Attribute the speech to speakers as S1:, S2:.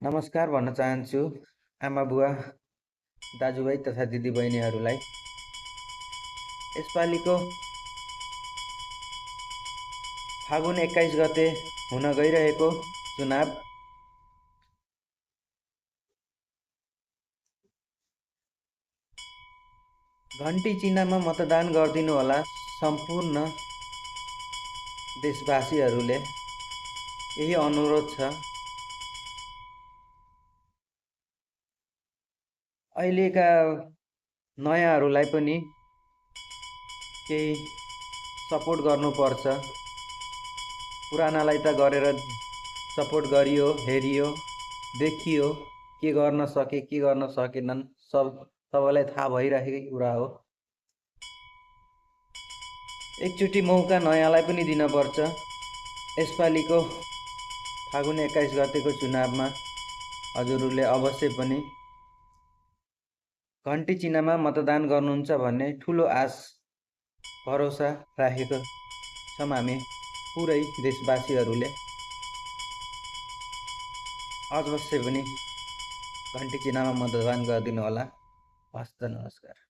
S1: नमस्कार भन्न चाहन्छु आमा बुवा दाजुभाइ तथा दिदीबहिनीहरूलाई। यसपालिको फागुन 21 गते हुन गइरहेको चुनाव घन्टी चिन्हमा मतदान गरिदिनुहोला। सम्पूर्ण देशवासीहरूले यही अनुरोध छ। अहिलेका नयाँहरूलाई पनि केही सपोर्ट गर्नुपर्छ। पुरानालाई त गरेर सपोर्ट गरियो, हेरियो, देखियो, के गर्न सके के गर्न सकेनन् सबैलाई थाहा भइरहेकै कुरा हो। एकचोटि मौका नयाँलाई पनि दिनुपर्छ। यसपालिको फागुन 21 गतेको चुनावमा हजुरहरूले अवश्य पनि घन्टी चिन्हमा मतदान गर्नुहुन्छ भन्ने ठुलो आश भरोसा राखेको छौँ हामी पुरै देशवासीहरूले। अवश्य पनि घन्टी चिन्हमा मतदान गरिदिनु होला। हस्त नमस्कार।